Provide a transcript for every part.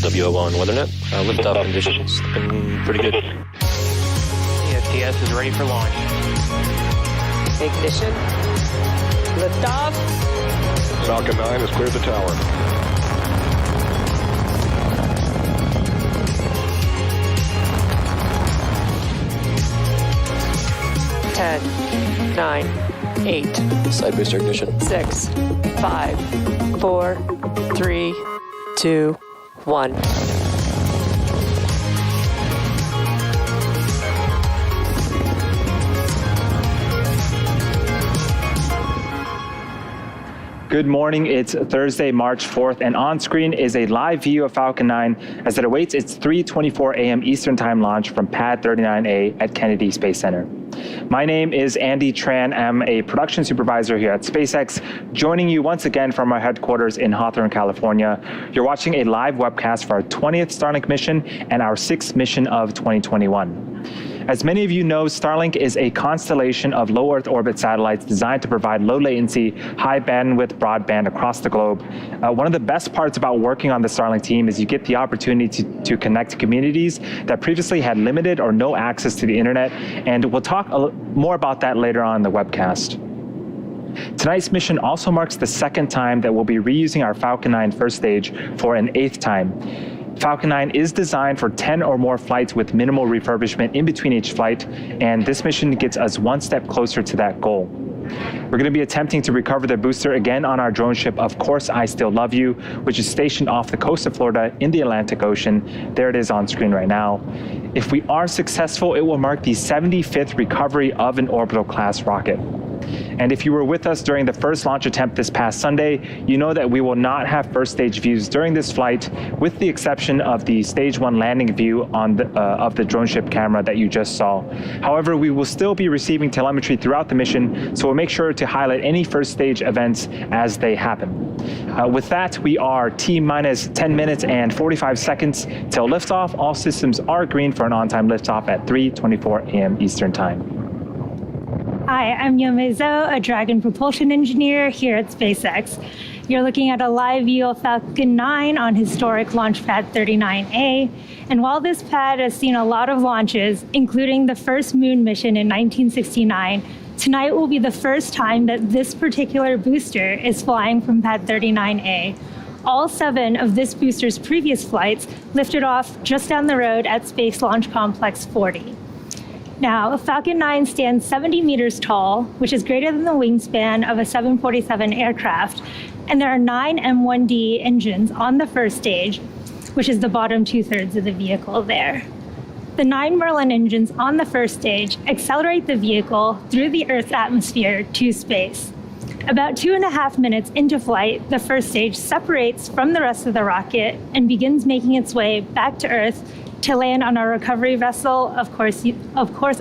WO1 WeatherNet. Liftoff conditions looking pretty good. ESTS is ready for launch. Ignition. Liftoff. Falcon 9 has cleared the tower. Ten, 9, 8. Side booster ignition. 6, 5, 4, 3, 2, 1. Good morning, it's Thursday, March 4th, and on screen is a live view of Falcon 9 as it awaits its 3:24 a.m. Eastern Time launch from Pad 39A at Kennedy Space Center. My name is Andy Tran. I'm a production supervisor here at SpaceX, joining you once again from our headquarters in Hawthorne, California. You're watching a live webcast for our 20th Starlink mission and our 6th mission of 2021. As many of you know, Starlink is a constellation of low Earth orbit satellites designed to provide low latency, high bandwidth broadband across the globe. One of the best parts about working on the Starlink team is you get the opportunity to connect to communities that previously had limited or no access to the internet, and we'll talk more about that later on in the webcast. Tonight's mission also marks the second time that we'll be reusing our Falcon 9 first stage for an 8th time. Falcon 9 is designed for 10 or more flights with minimal refurbishment in between each flight, and this mission gets us one step closer to that goal. We're going to be attempting to recover the booster again on our drone ship, Of Course I Still Love You, which is stationed off the coast of Florida in the Atlantic Ocean. There it is on screen right now. If we are successful, it will mark the 75th recovery of an Orbital class rocket. And if you were with us during the first launch attempt this past Sunday, you know that we will not have first stage views during this flight, with the exception of the stage 1 landing view of the drone ship camera that you just saw. However, we will still be receiving telemetry throughout the mission, so we'll make sure to highlight any first stage events as they happen. With that, we are T-minus 10 minutes and 45 seconds till liftoff. All systems are green for an on-time liftoff at 3:24 a.m. Eastern Time. Hi, I'm Yome Zhou, a Dragon propulsion engineer here at SpaceX. You're looking at a live view of Falcon 9 on historic launch pad 39A. And while this pad has seen a lot of launches, including the first moon mission in 1969, tonight will be the first time that this particular booster is flying from pad 39A. All 7 of this booster's previous flights lifted off just down the road at Space Launch Complex 40. Now, Falcon 9 stands 70 meters tall, which is greater than the wingspan of a 747 aircraft, and there are 9 M1D engines on the first stage, which is the bottom 2/3 of the vehicle there. The 9 Merlin engines on the first stage accelerate the vehicle through the Earth's atmosphere to space. About 2.5 minutes into flight, the first stage separates from the rest of the rocket and begins making its way back to Earth to land on our recovery vessel, Of Course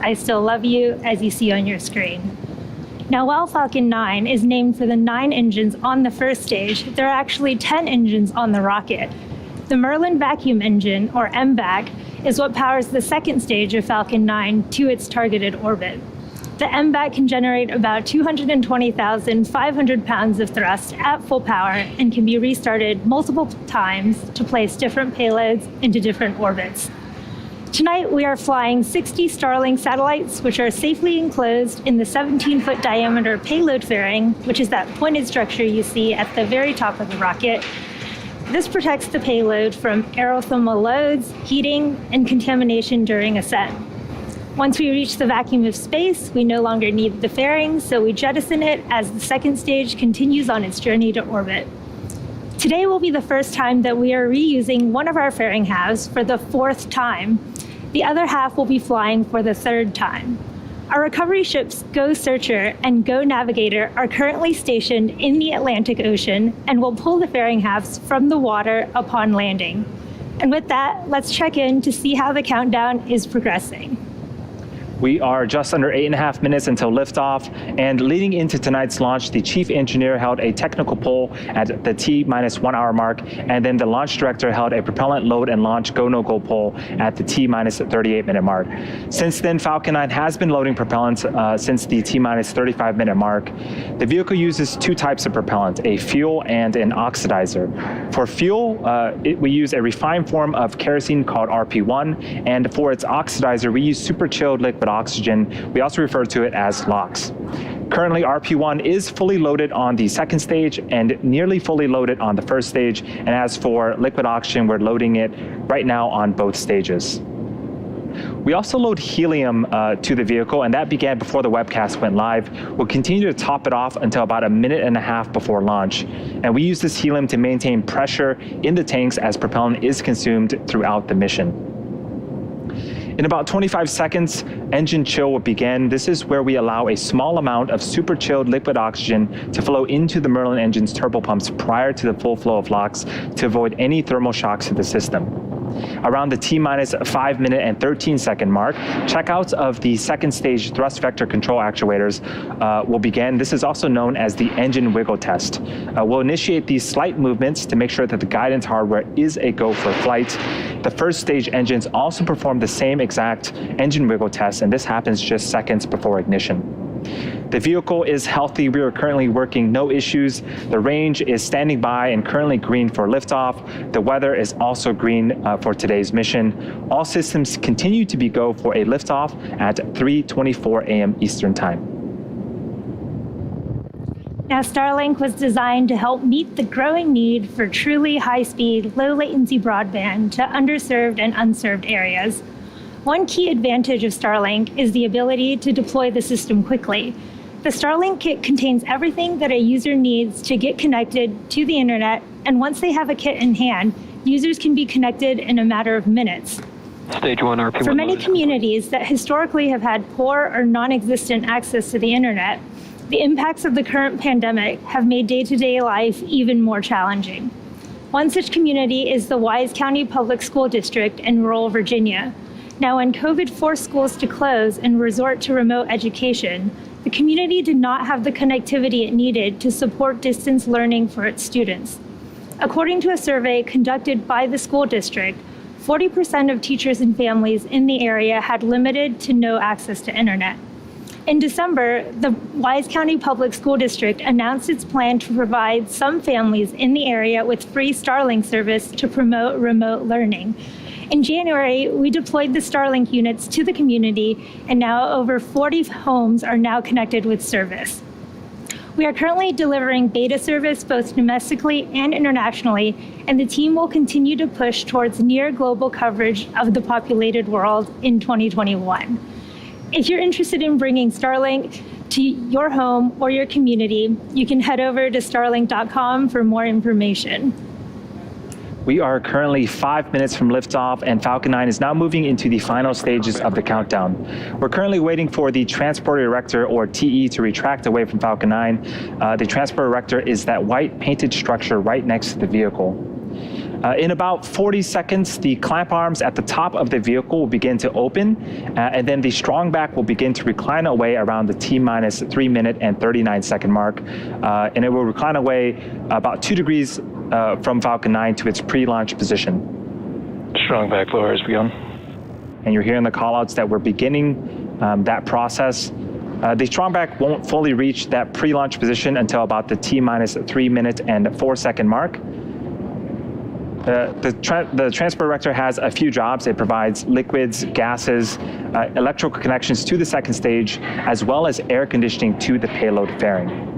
I Still Love You, as you see on your screen. Now, while Falcon 9 is named for the 9 engines on the first stage, there are actually 10 engines on the rocket. The Merlin vacuum engine, or MVAC, is what powers the second stage of Falcon 9 to its targeted orbit. The MVAC can generate about 220,500 pounds of thrust at full power and can be restarted multiple times to place different payloads into different orbits. Tonight, we are flying 60 Starlink satellites, which are safely enclosed in the 17-foot diameter payload fairing, which is that pointed structure you see at the very top of the rocket. This protects the payload from aerothermal loads, heating, and contamination during ascent. Once we reach the vacuum of space, we no longer need the fairing, so we jettison it as the second stage continues on its journey to orbit. Today will be the first time that we are reusing one of our fairing halves for the 4th time. The other half will be flying for the 3rd time. Our recovery ships Go Searcher and Go Navigator are currently stationed in the Atlantic Ocean and will pull the fairing halves from the water upon landing. And with that, let's check in to see how the countdown is progressing. We are just under 8.5 minutes until liftoff, and leading into tonight's launch, the chief engineer held a technical poll at the T-1 hour mark, and then the launch director held a propellant load and launch go-no-go poll at the T-38 minute mark. Since then, Falcon 9 has been loading propellants since the T-35 minute mark. The vehicle uses two types of propellant, a fuel and an oxidizer. For fuel, we use a refined form of kerosene called RP1, and for its oxidizer, we use super chilled liquid oxygen. We also refer to it as LOX. Currently, RP1 is fully loaded on the second stage and nearly fully loaded on the first stage. And as for liquid oxygen, we're loading it right now on both stages. We also load helium to the vehicle, and that began before the webcast went live. We'll continue to top it off until about 1.5 minutes before launch. And we use this helium to maintain pressure in the tanks as propellant is consumed throughout the mission. In about 25 seconds, engine chill will begin. This is where we allow a small amount of super chilled liquid oxygen to flow into the Merlin engine's turbopumps prior to the full flow of LOX to avoid any thermal shocks to the system. Around the T-5 minute and 13 second mark, checkouts of the second stage thrust vector control actuators will begin. This is also known as the engine wiggle test. We'll initiate these slight movements to make sure that the guidance hardware is a go for flight. The first stage engines also perform the same exact engine wiggle test, and this happens just seconds before ignition. The vehicle is healthy. We are currently working no issues. The range is standing by and currently green for liftoff. The weather is also green for today's mission. All systems continue to be go for a liftoff at 3:24 a.m. Eastern Time. Now, Starlink was designed to help meet the growing need for truly high-speed, low-latency broadband to underserved and unserved areas. One key advantage of Starlink is the ability to deploy the system quickly. The Starlink kit contains everything that a user needs to get connected to the internet, and once they have a kit in hand, users can be connected in a matter of minutes. Stage 1 RP1. For many communities that historically have had poor or non-existent access to the internet, the impacts of the current pandemic have made day-to-day life even more challenging. One such community is the Wise County Public School District in rural Virginia. Now, when COVID forced schools to close and resort to remote education, the community did not have the connectivity it needed to support distance learning for its students. According to a survey conducted by the school district, 40% of teachers and families in the area had limited to no access to internet. In December, the Wise County Public School District announced its plan to provide some families in the area with free Starlink service to promote remote learning. In January, we deployed the Starlink units to the community, and now over 40 homes are now connected with service. We are currently delivering beta service both domestically and internationally, and the team will continue to push towards near global coverage of the populated world in 2021. If you're interested in bringing Starlink to your home or your community, you can head over to starlink.com for more information. We are currently 5 minutes from liftoff, and Falcon 9 is now moving into the final stages of the countdown. We're currently waiting for the transport erector, or TE, to retract away from Falcon 9. The transport erector is that white painted structure right next to the vehicle. In about 40 seconds, the clamp arms at the top of the vehicle will begin to open, and then the strong back will begin to recline away around the T-3 minute and 39 second mark. And it will recline away about 2 degrees from Falcon 9 to its pre-launch position. Strong backflow has begun. And you're hearing the callouts that we're beginning that process. The strong back won't fully reach that pre-launch position until about the T-3 minute and 4 second mark. The transport erector has a few jobs. It provides liquids, gases, electrical connections to the second stage, as well as air conditioning to the payload fairing.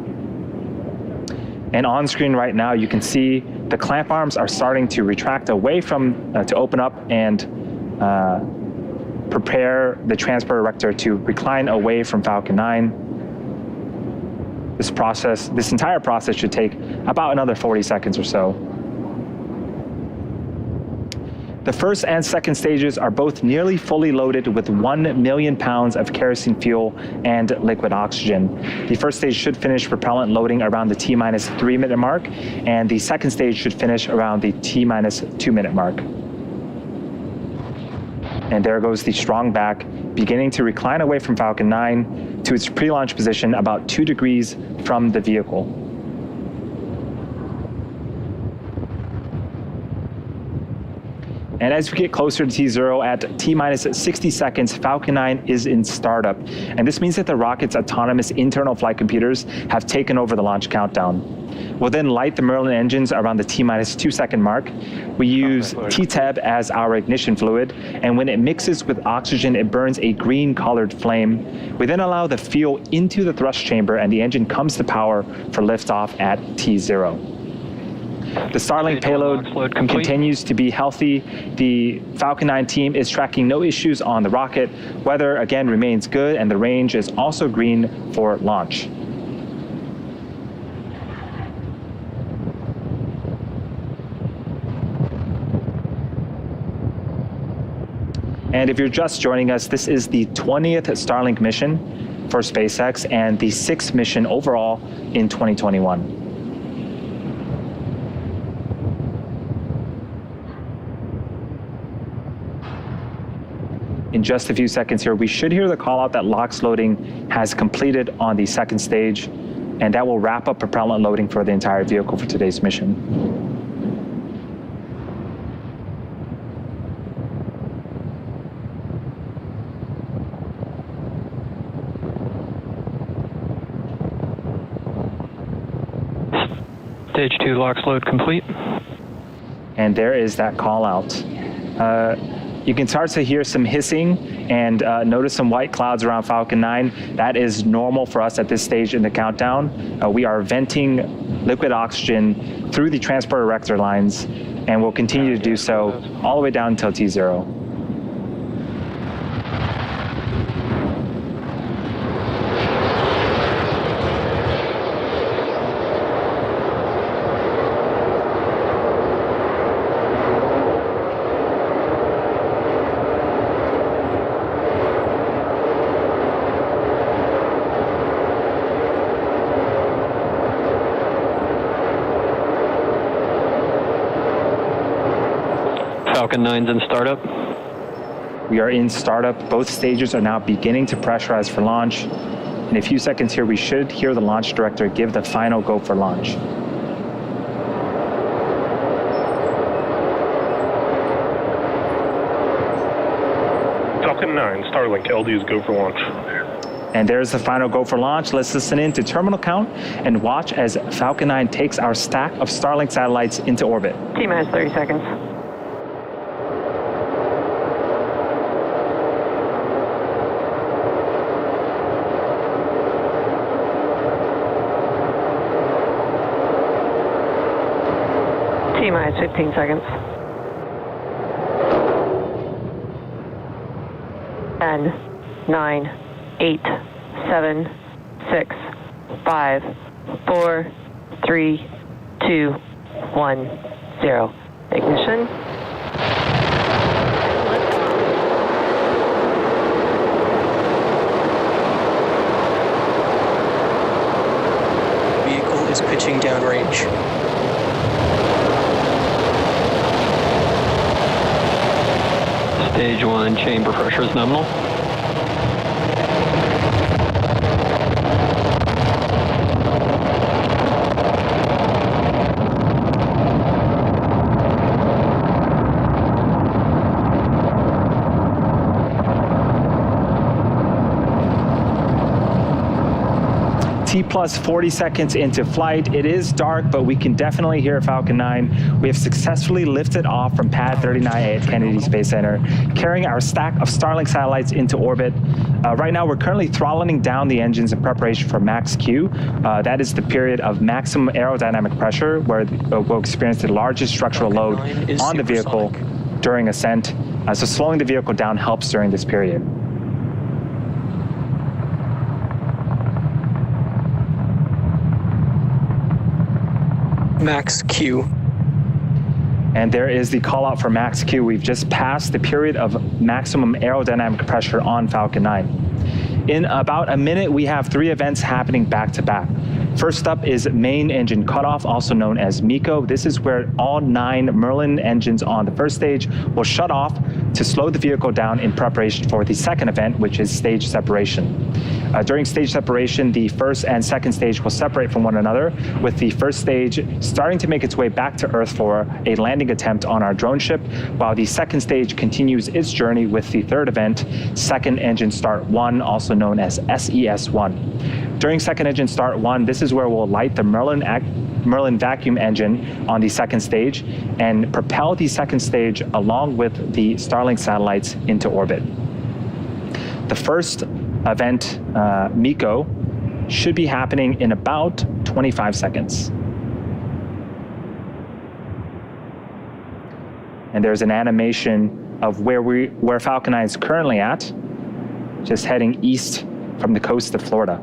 And on screen right now, you can see the clamp arms are starting to retract away from, to open up and prepare the transport erector to recline away from Falcon 9. This entire process should take about another 40 seconds or so. The first and second stages are both nearly fully loaded with 1 million pounds of kerosene fuel and liquid oxygen. The first stage should finish propellant loading around the T-3 minute mark, and the second stage should finish around the T-2 minute mark. And there goes the strong back, beginning to recline away from Falcon 9 to its pre-launch position about 2 degrees from the vehicle. And as we get closer to T0 at T-minus 60 seconds, Falcon 9 is in startup. And this means that the rocket's autonomous internal flight computers have taken over the launch countdown. We'll then light the Merlin engines around the T-minus 2 second mark. We use TTEB as our ignition fluid, and when it mixes with oxygen, it burns a green colored flame. We then allow the fuel into the thrust chamber, and the engine comes to power for liftoff at T0. The Starlink payload continues to be healthy. The Falcon 9 team is tracking no issues on the rocket. Weather, again, remains good, and the range is also green for launch. And if you're just joining us, this is the 20th Starlink mission for SpaceX and the 6th mission overall in 2021. In just a few seconds here, we should hear the call out that LOX loading has completed on the second stage, and that will wrap up propellant loading for the entire vehicle for today's mission. Stage 2 LOX load complete. And there is that call out. You can start to hear some hissing and notice some white clouds around Falcon 9. That is normal for us at this stage in the countdown. We are venting liquid oxygen through the transport erector lines, and we'll continue to do so all the way down until T0. Falcon 9's in startup. We are in startup. Both stages are now beginning to pressurize for launch. In a few seconds here, we should hear the launch director give the final go for launch. Falcon 9, Starlink, LDs go for launch. And there's the final go for launch. Let's listen in to terminal count and watch as Falcon 9 takes our stack of Starlink satellites into orbit. T-minus 30 seconds. T-minus 15 seconds. 10, 9, 8, 7, 6, 5, 4, 3, 2, 1, 0. Ignition. Vehicle is pitching downrange. Stage 1 chamber pressure is nominal. T plus 40 seconds into flight. It is dark, but we can definitely hear Falcon 9. We have successfully lifted off from pad 39A at Kennedy Space Center, carrying our stack of Starlink satellites into orbit. Right now, we're currently throttling down the engines in preparation for max Q. That is the period of maximum aerodynamic pressure, where we'll experience the largest structural load on the vehicle during ascent. So slowing the vehicle down helps during this period. Max Q. And there is the call out for max Q. We've just passed the period of maximum aerodynamic pressure on Falcon 9. In about a minute, we have 3 events happening back to back. First up is main engine cutoff, also known as MECO. This is where all 9 Merlin engines on the first stage will shut off to slow the vehicle down in preparation for the second event, which is stage separation. During stage separation, the first and second stage will separate from one another, with the first stage starting to make its way back to Earth for a landing attempt on our drone ship, while the second stage continues its journey with the third event, Second Engine Start 1, also known as SES-1. During Second Engine Start 1, this is where we'll light the Merlin vacuum engine on the second stage and propel the second stage along with the Starlink satellites into orbit. The first event, MECO, should be happening in about 25 seconds. And there's an animation of where Falcon 9 is currently at, just heading east from the coast of Florida.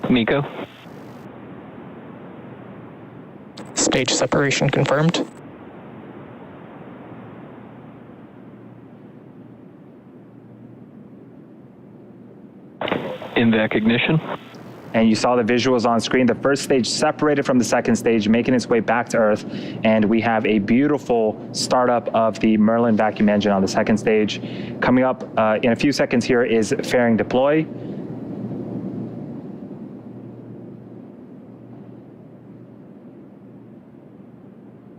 MECO. Stage separation confirmed. INVAC ignition. And you saw the visuals on screen. The first stage separated from the second stage, making its way back to Earth. And we have a beautiful startup of the Merlin vacuum engine on the second stage. Coming up in a few seconds here is fairing deploy.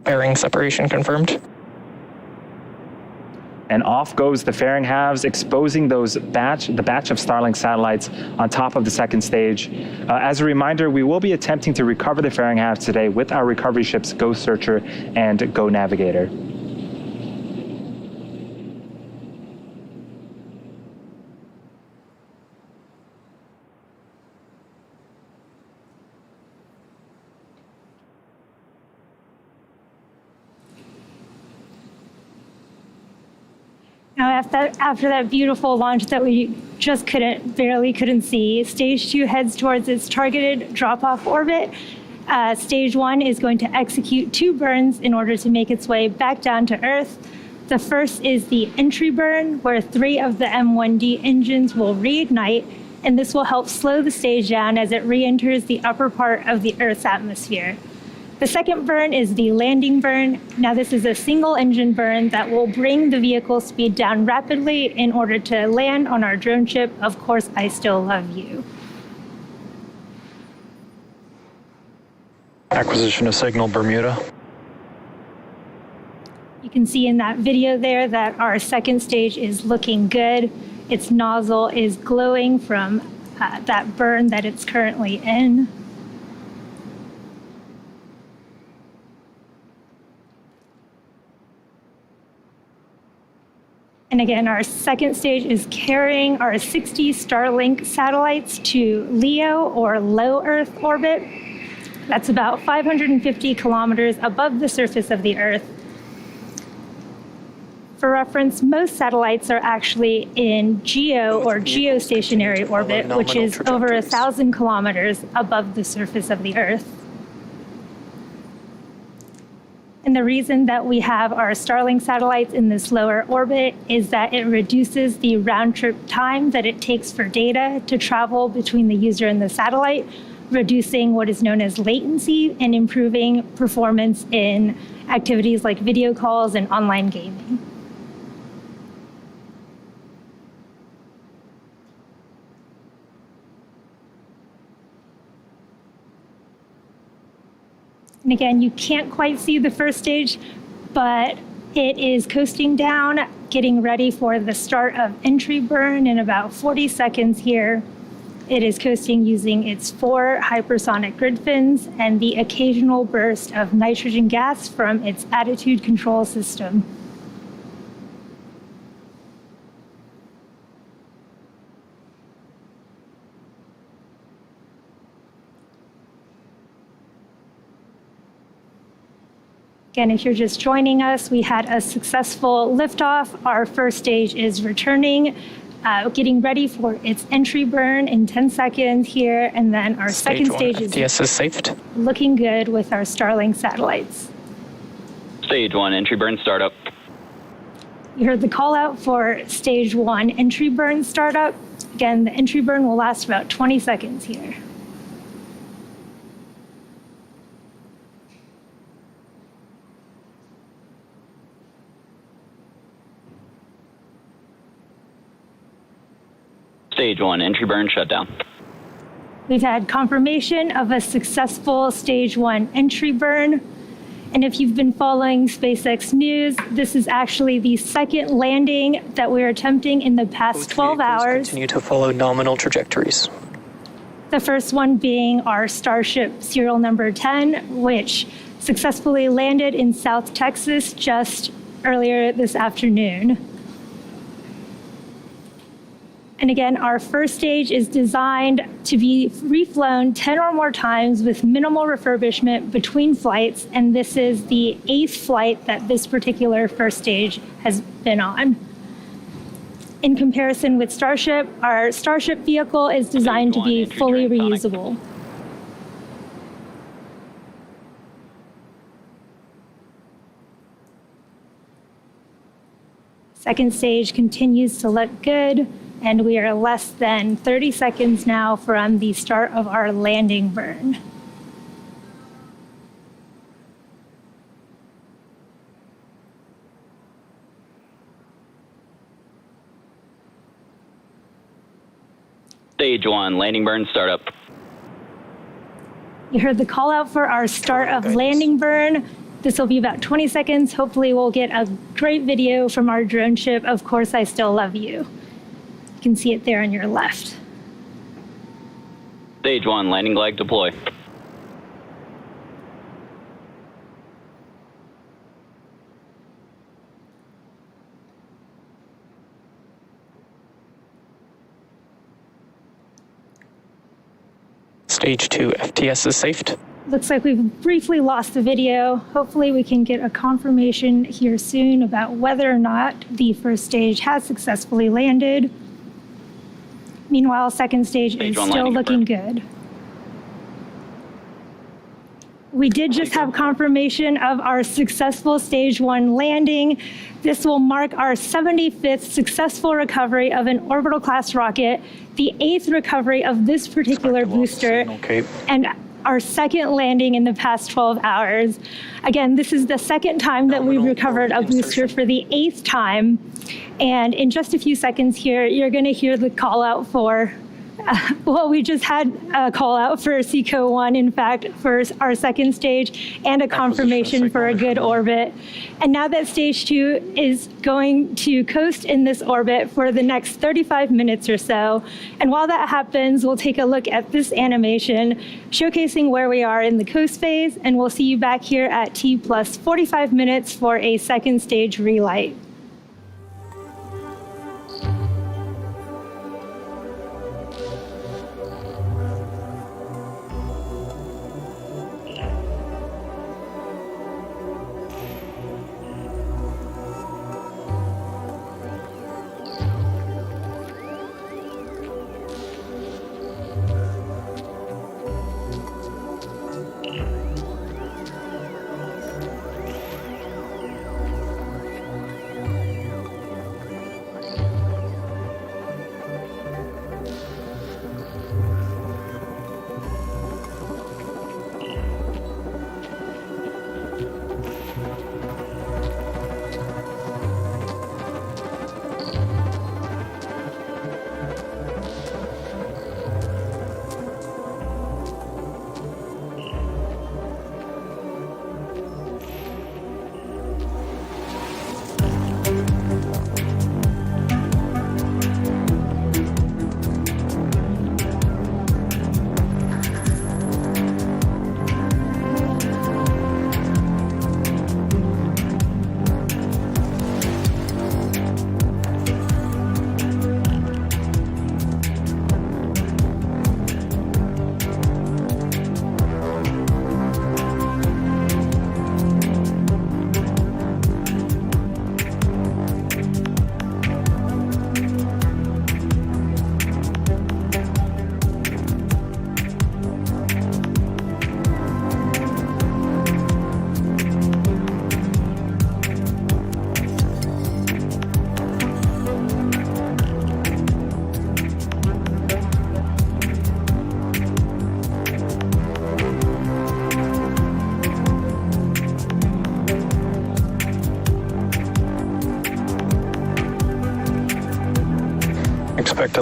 Fairing separation confirmed. And off goes the fairing halves, exposing the batch of Starlink satellites on top of the second stage. As a reminder, we will be attempting to recover the fairing halves today with our recovery ships Go Searcher and Go Navigator. Now, after that beautiful launch that we just barely couldn't see, Stage 2 heads towards its targeted drop-off orbit. Stage 1 is going to execute 2 burns in order to make its way back down to Earth. The first is the entry burn, where 3 of the M1D engines will reignite, and this will help slow the stage down as it re-enters the upper part of the Earth's atmosphere. The second burn is the landing burn. Now, this is a single engine burn that will bring the vehicle speed down rapidly in order to land on our drone ship, Of Course I Still Love You. Acquisition of signal, Bermuda. You can see in that video there that our second stage is looking good. Its nozzle is glowing from that burn that it's currently in. And again, our second stage is carrying our 60 Starlink satellites to LEO, or low Earth orbit. That's about 550 kilometers above the surface of the Earth. For reference, most satellites are actually in GEO, or geostationary orbit, which is over 1,000 kilometers above the surface of the Earth. And the reason that we have our Starlink satellites in this lower orbit is that it reduces the round-trip time that it takes for data to travel between the user and the satellite, reducing what is known as latency and improving performance in activities like video calls and online gaming. And again, you can't quite see the first stage, but it is coasting down, getting ready for the start of entry burn in about 40 seconds here. It is coasting using its 4 hypersonic grid fins and the occasional burst of nitrogen gas from its attitude control system. Again, if you're just joining us, we had a successful liftoff. Our first stage is returning getting ready for its entry burn in 10 seconds here. And then our second stage is FTS is safed. looking good with our Starlink satellites. Stage 1, entry burn startup. You heard the call out for stage 1 entry burn startup. Again, the entry burn will last about 20 seconds here. Stage 1, entry burn shutdown. We've had confirmation of a successful stage 1 entry burn. And if you've been following SpaceX news, this is actually the second landing that we're attempting in the past 12 hours. Continue to follow nominal trajectories. The first one being our Starship serial number 10, which successfully landed in South Texas just earlier this afternoon. And again, our first stage is designed to be reflown 10 or more times with minimal refurbishment between flights. And this is the 8th flight that this particular first stage has been on. In comparison with Starship, our Starship vehicle is designed to be fully reusable. Second stage continues to look good. And we are less than 30 seconds now from the start of our landing burn. Stage 1, landing burn startup. You heard the call out for our start of landing burn. This will be about 20 seconds. Hopefully we'll get a great video from our drone ship. Of course, I still love you. You can see it there on your left. Stage 1, landing leg deploy. Stage 2 FTS is safed. Looks like we've briefly lost the video. Hopefully we can get a confirmation here soon about whether or not the first stage has successfully landed. Meanwhile, second stage is still looking good. We did just have confirmation of our successful stage 1 landing. This will mark our 75th successful recovery of an orbital class rocket, the 8th recovery of this particular booster, and our second landing in the past 12 hours. Again, this is the second time that we've recovered a booster for the 8th time. And in just a few seconds here, you're going to hear the call out for, well, we just had a call out for SECO 1, in fact, for our second stage, and a confirmation for a good orbit. And now that stage 2 is going to coast in this orbit for the next 35 minutes or so. And while that happens, we'll take a look at this animation showcasing where we are in the coast phase, and we'll see you back here at T plus 45 minutes for a second stage relight.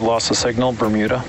loss of signal, Bermuda.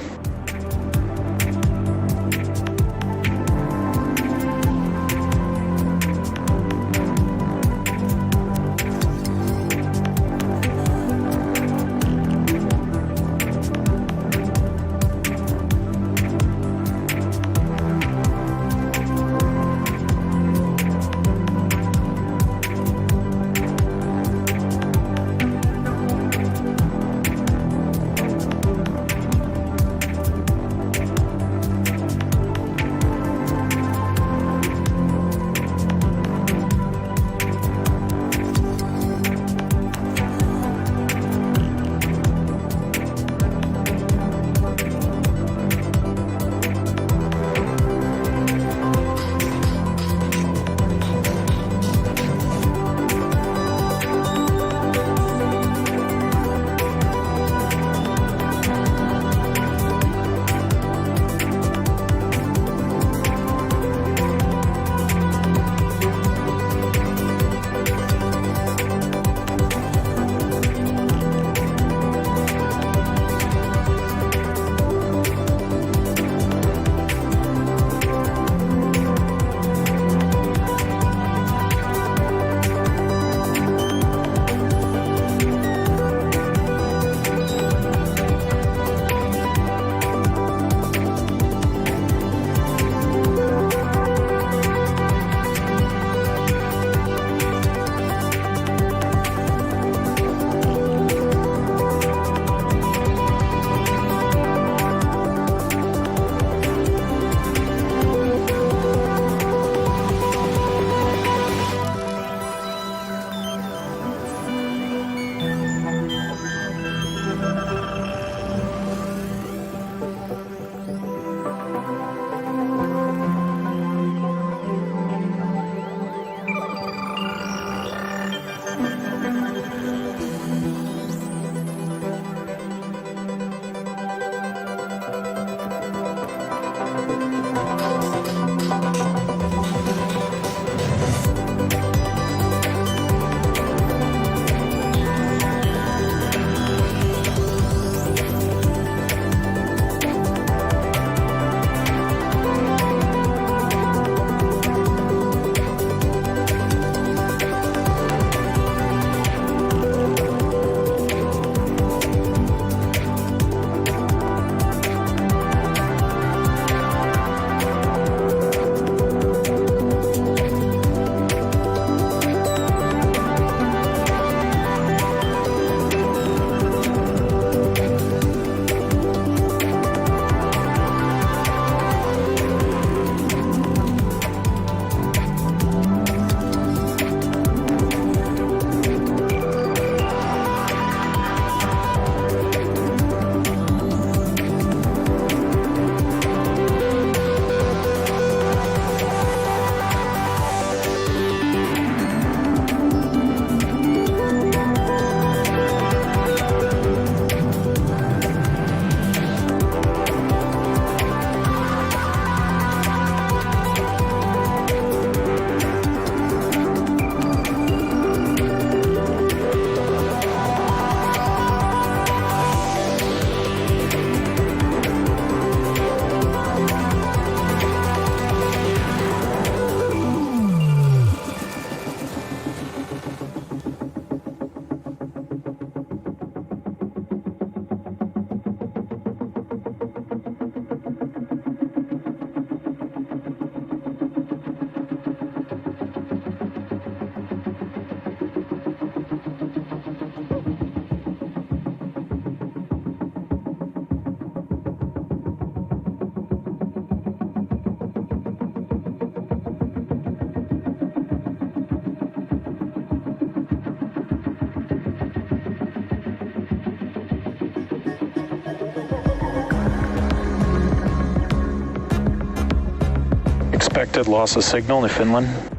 Expected loss of signal to Finland.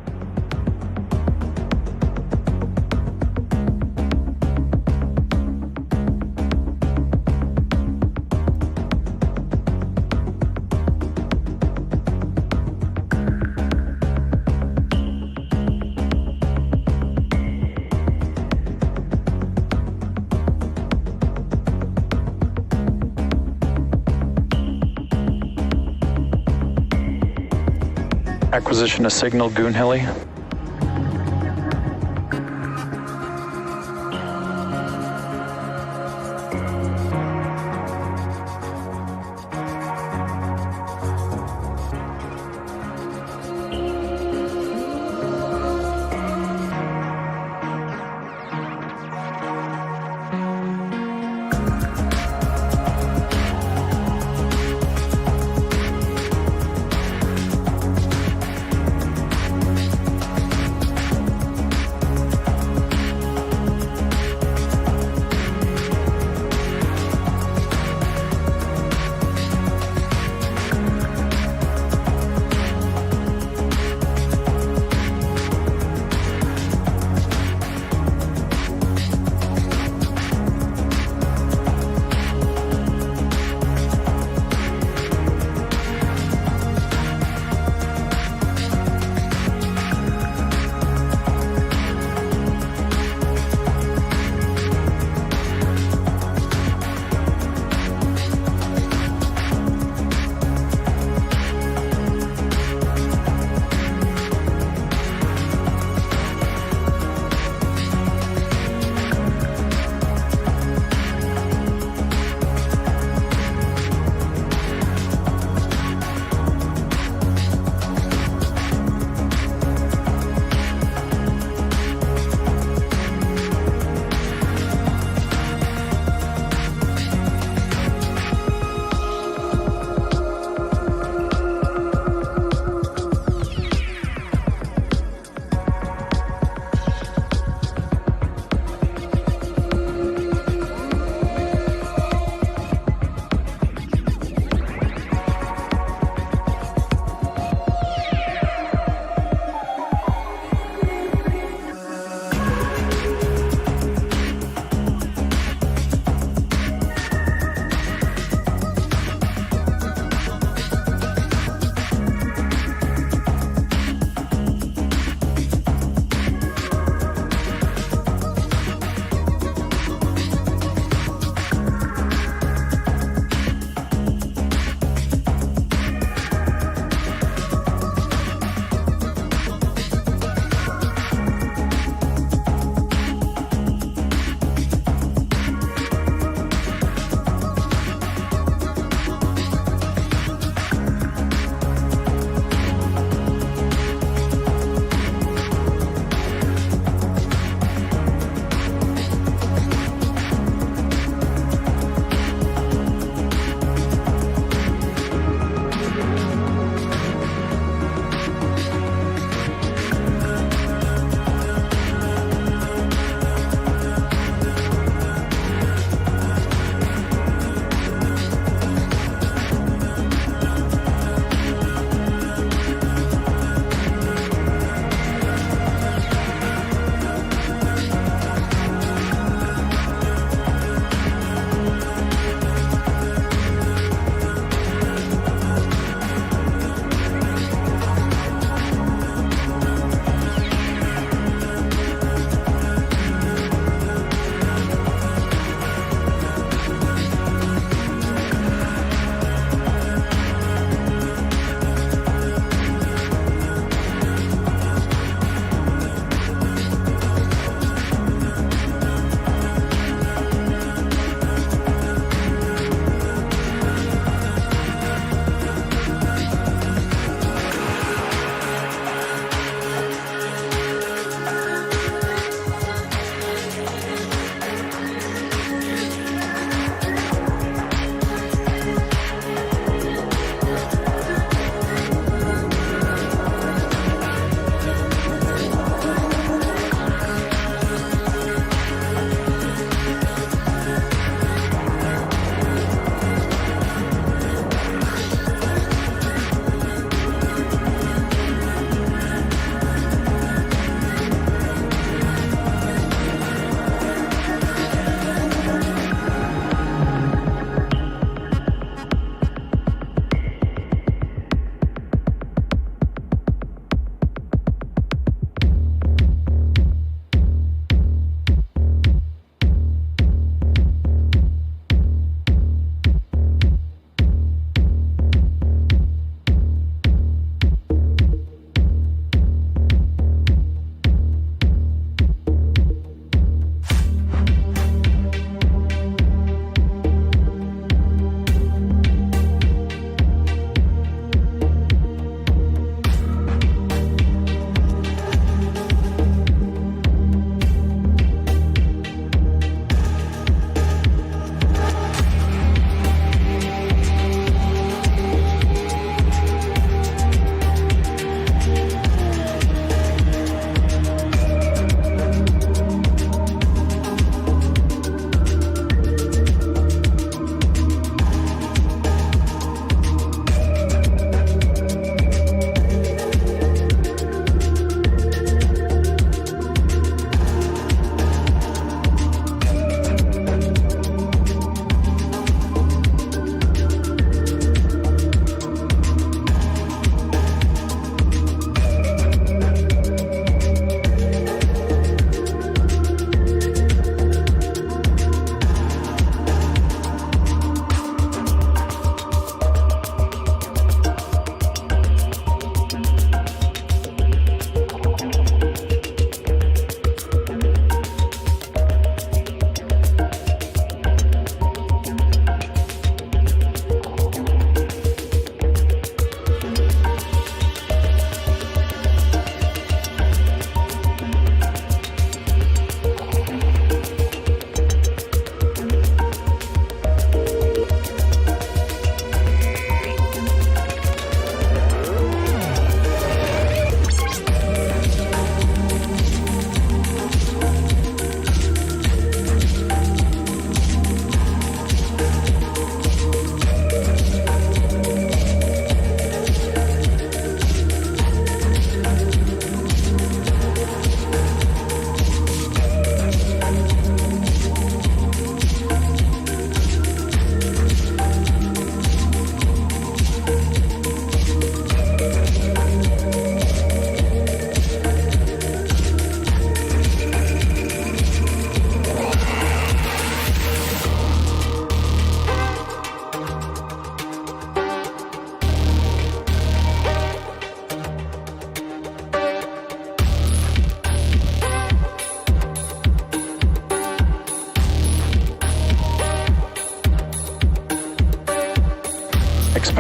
Acquisition of signal, Goon Heli.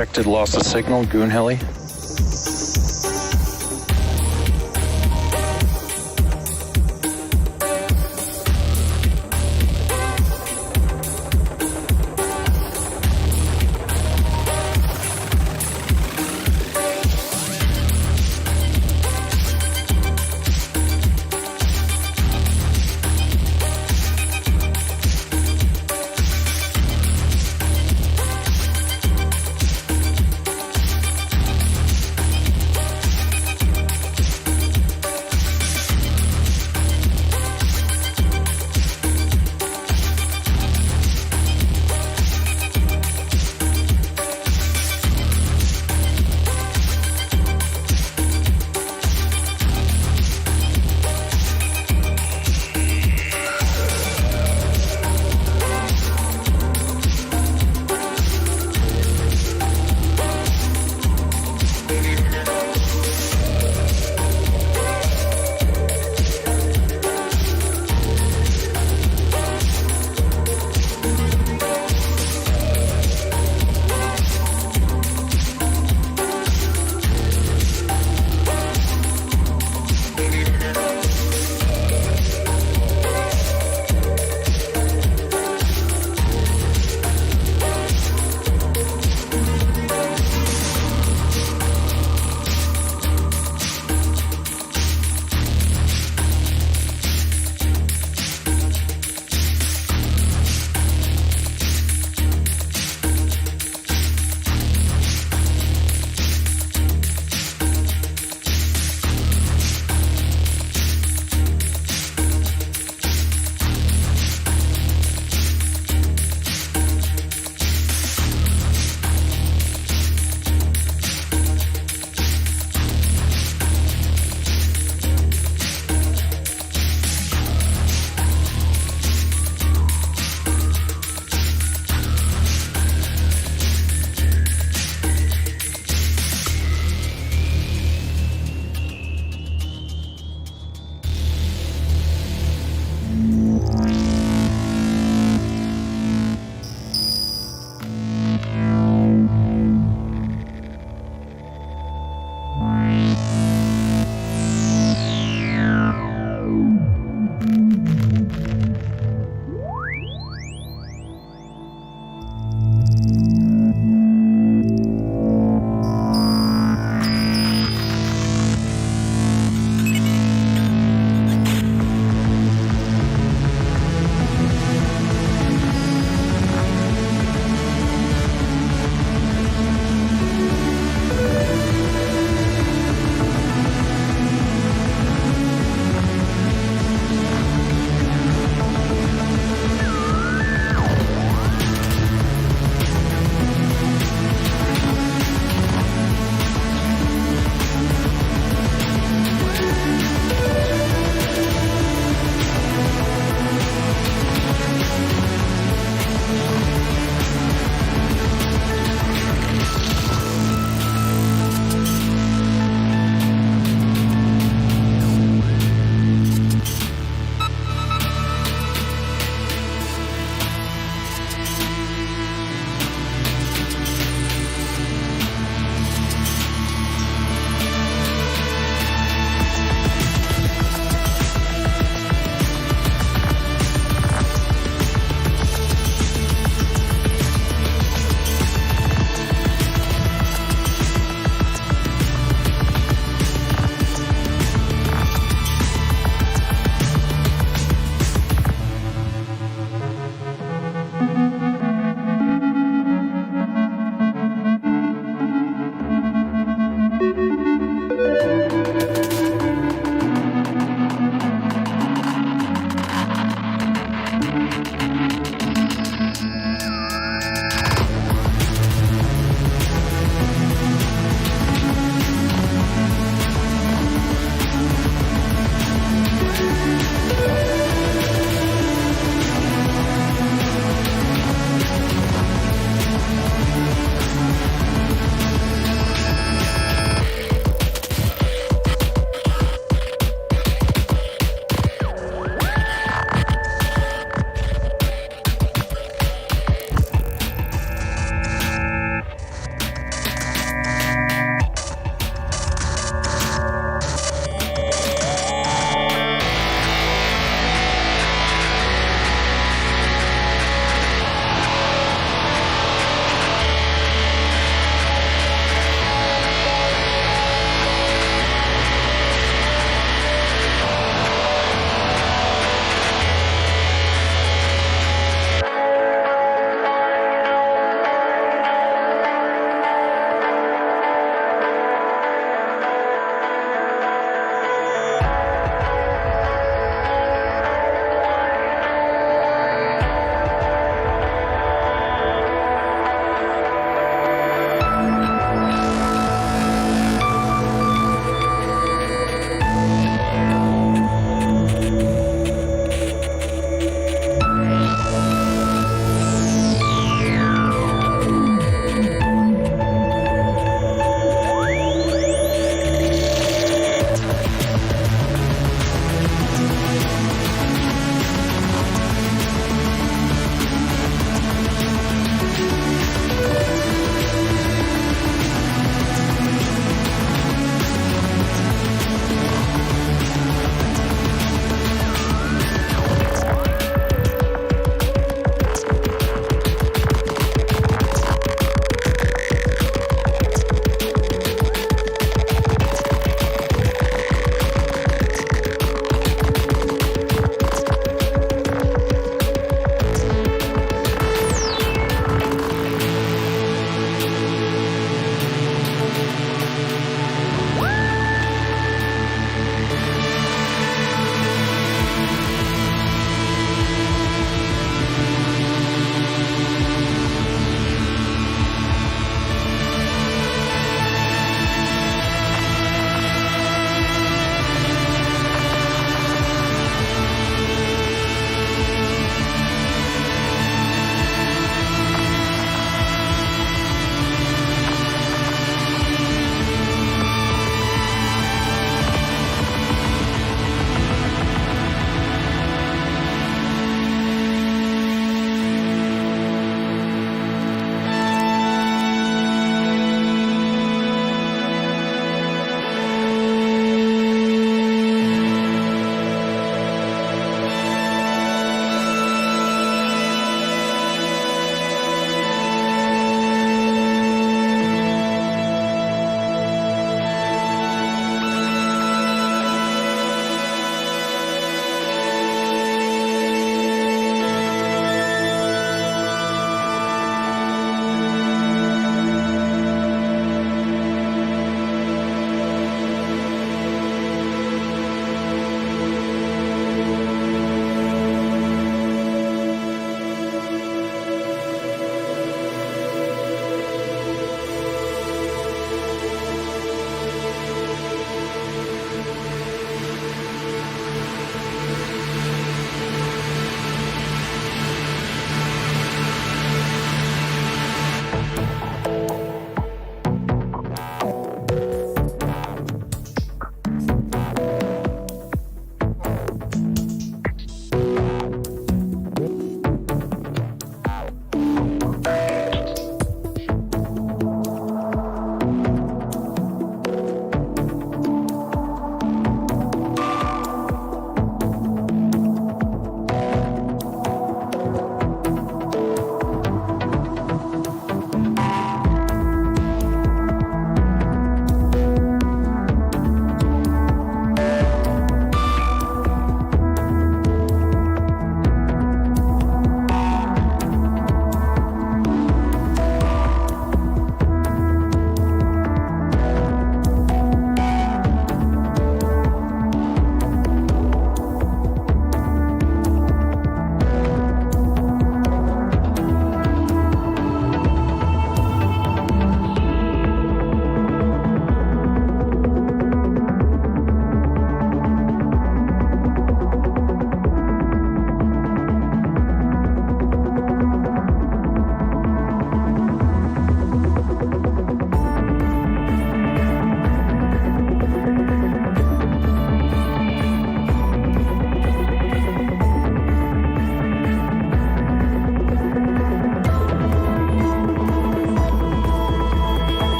Detected loss of signal, Goon Heli.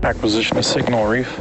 Acquisition of signal reef.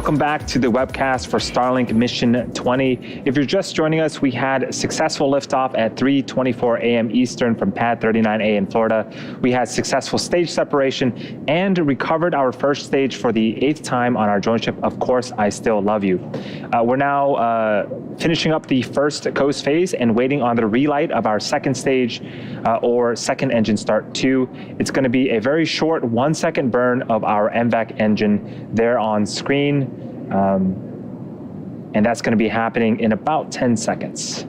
Welcome back to the webcast for Starlink Mission 20. If you're just joining us, we had successful liftoff at 3:24 a.m. Eastern from Pad 39A in Florida. We had successful stage separation and recovered our first stage for the 8th time on our drone ship, Of Course, I Still Love You. We're now finishing up the first coast phase and waiting on the relight of our second stage or second engine start 2. It's going to be a very short 1-second burn of our MVAC engine there on screen. And that's going to be happening in about 10 seconds.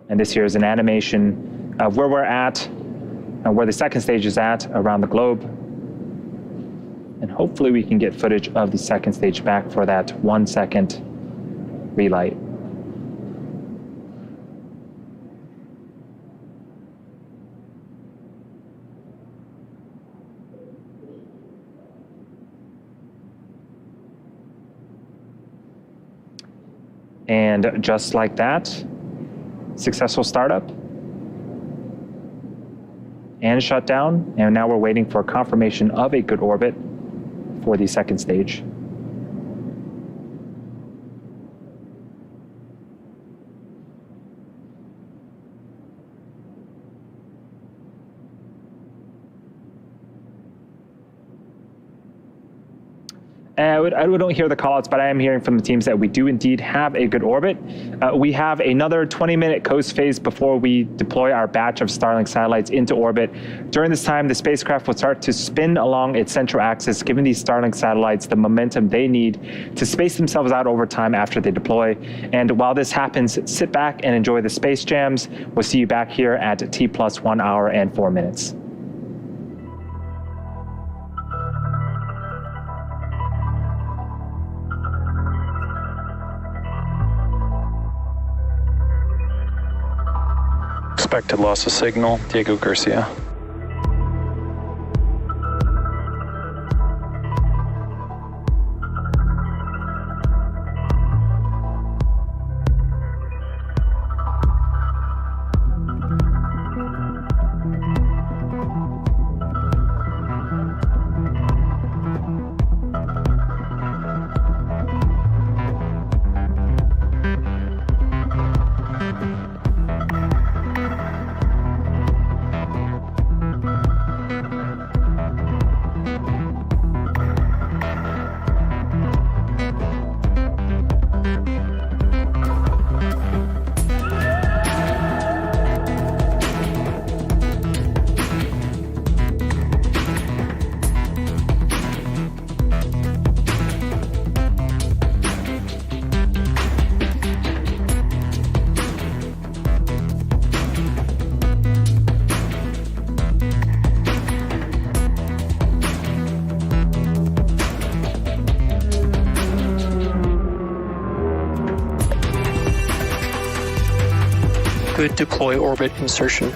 And this here is an animation of where we're at and where the second stage is at around the globe. And hopefully we can get footage of the second stage back for that 1-second relight. And just like that, successful startup and shutdown. And now we're waiting for confirmation of a good orbit for the second stage. I don't hear the callouts, but I am hearing from the teams that we do indeed have a good orbit. We have another 20-minute coast phase before we deploy our batch of Starlink satellites into orbit. During this time, the spacecraft will start to spin along its central axis, giving these Starlink satellites the momentum they need to space themselves out over time after they deploy. And while this happens, sit back and enjoy the space jams. We'll see you back here at T+1 hour and 4 minutes. Expected loss of signal, Diego Garcia. Good deploy orbit insertion.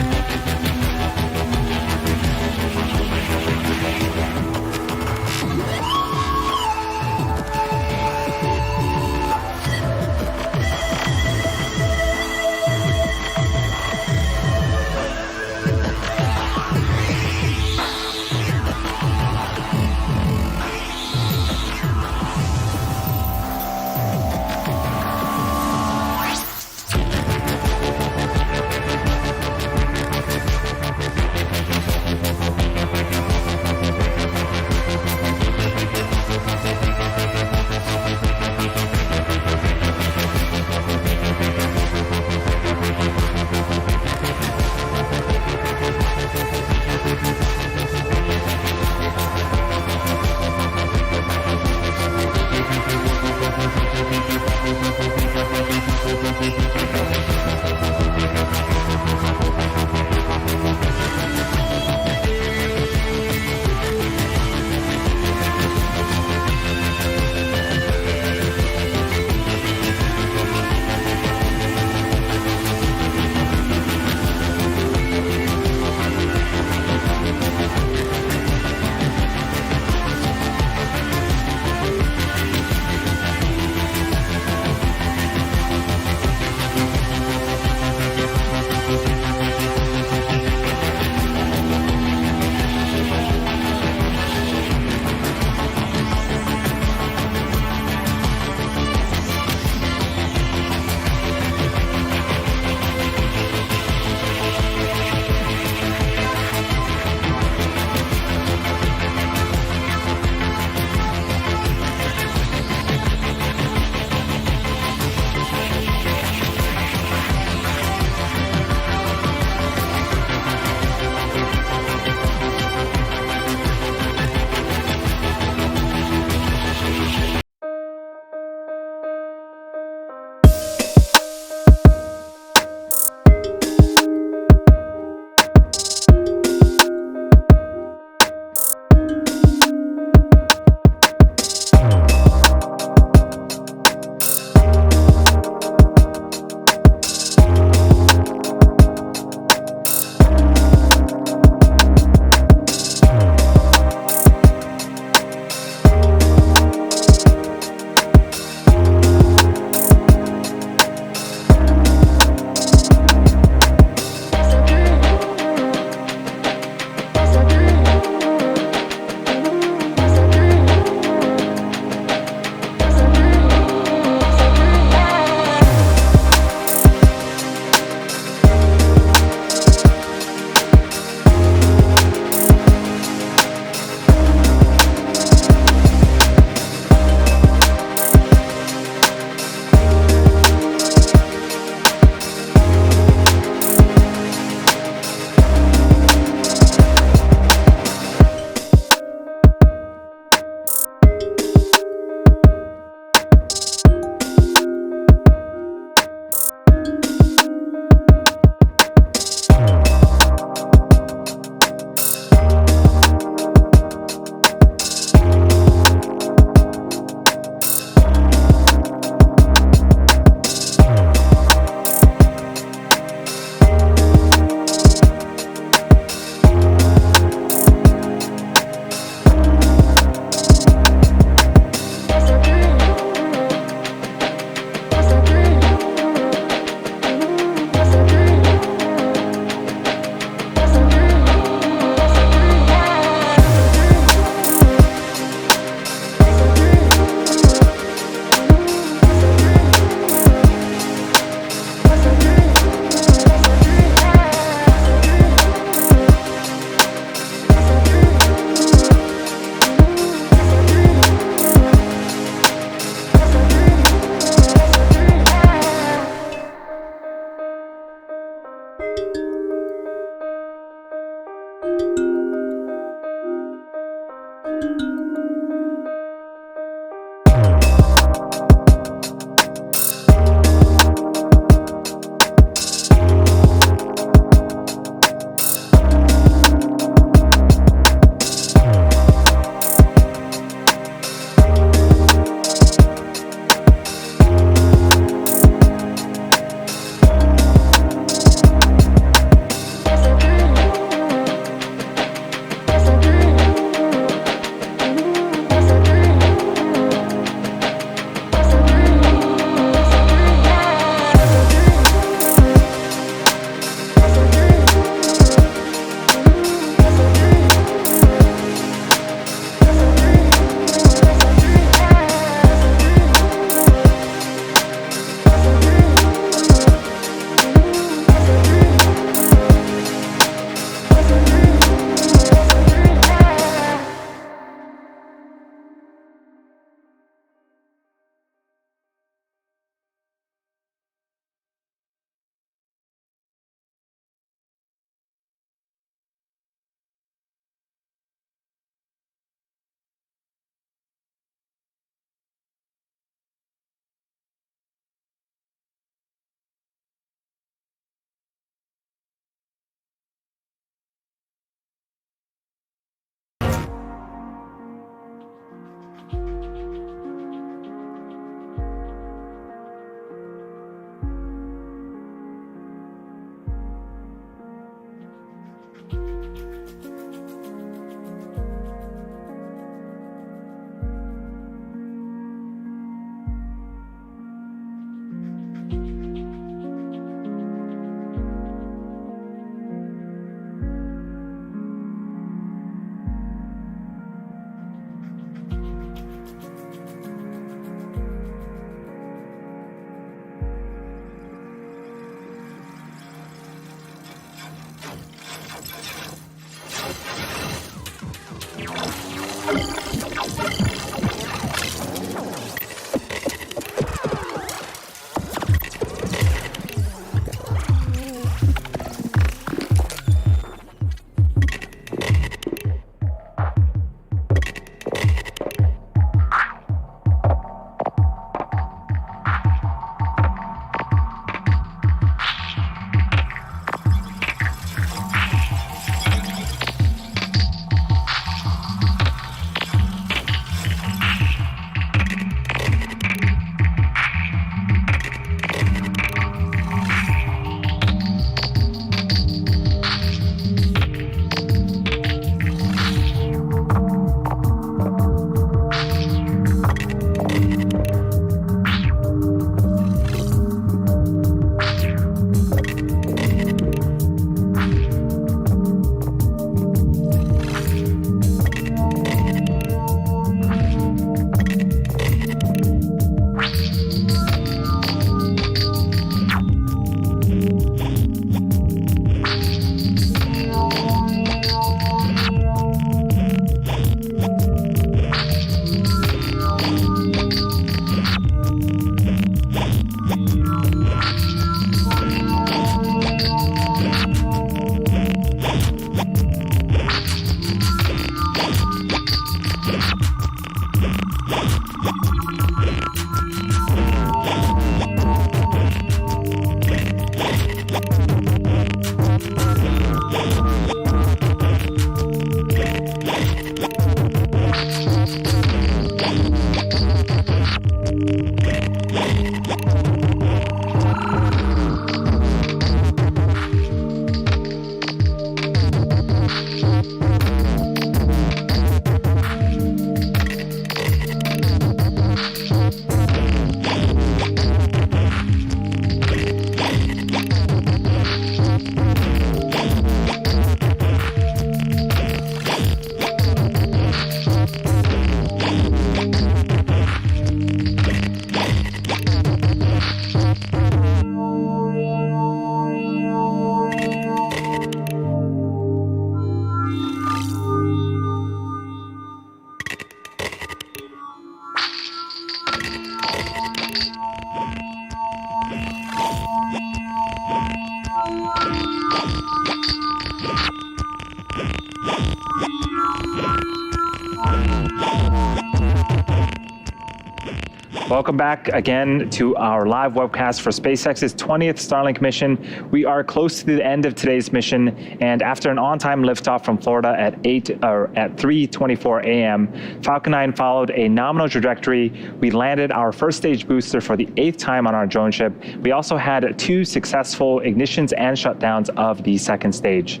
Welcome back again to our live webcast for SpaceX's 20th Starlink mission. We are close to the end of today's mission, and after an on-time liftoff from Florida at 3:24 a.m., Falcon 9 followed a nominal trajectory. We landed our first stage booster for the 8th time on our drone ship. We also had 2 successful ignitions and shutdowns of the second stage.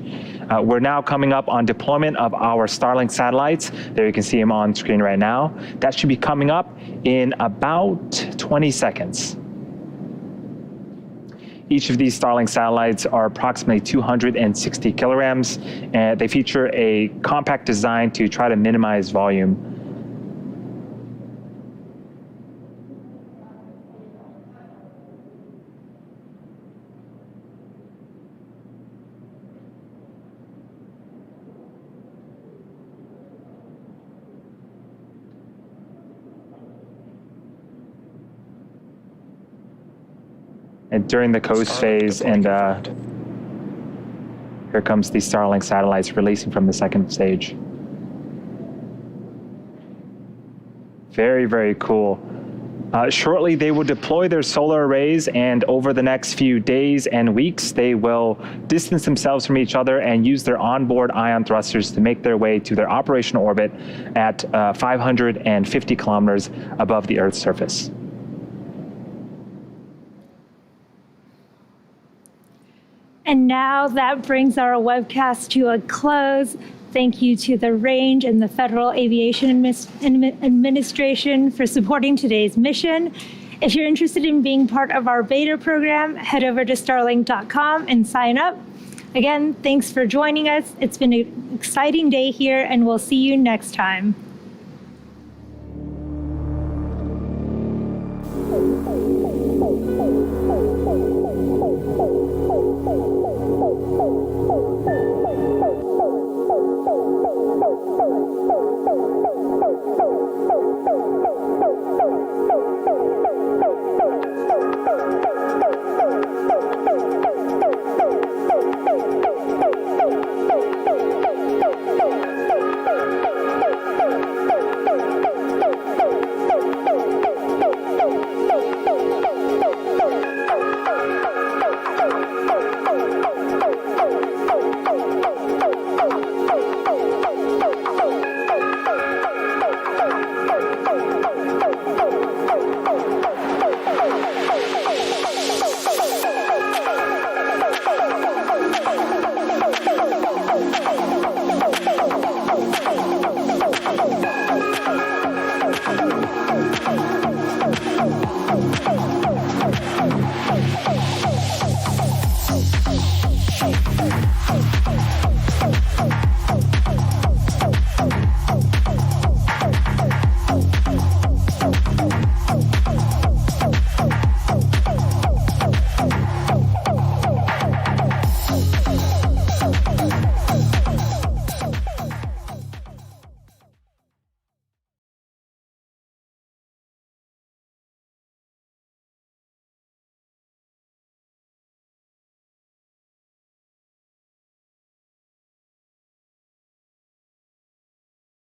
We're now coming up on deployment of our Starlink satellites. There you can see them on screen right now. That should be coming up in about 20 seconds. Each of these Starlink satellites are approximately 260 kilograms, and they feature a compact design to try to minimize volume. And during the coast phase, and here comes the Starlink satellites releasing from the second stage. Very, very cool. Shortly, they will deploy their solar arrays, and over the next few days and weeks, they will distance themselves from each other and use their onboard ion thrusters to make their way to their operational orbit at 550 kilometers above the Earth's surface. And now that brings our webcast to a close. Thank you to the Range and the Federal Aviation Administration for supporting today's mission. If you're interested in being part of our beta program, head over to starlink.com and sign up. Again, thanks for joining us. It's been an exciting day here, and we'll see you next time.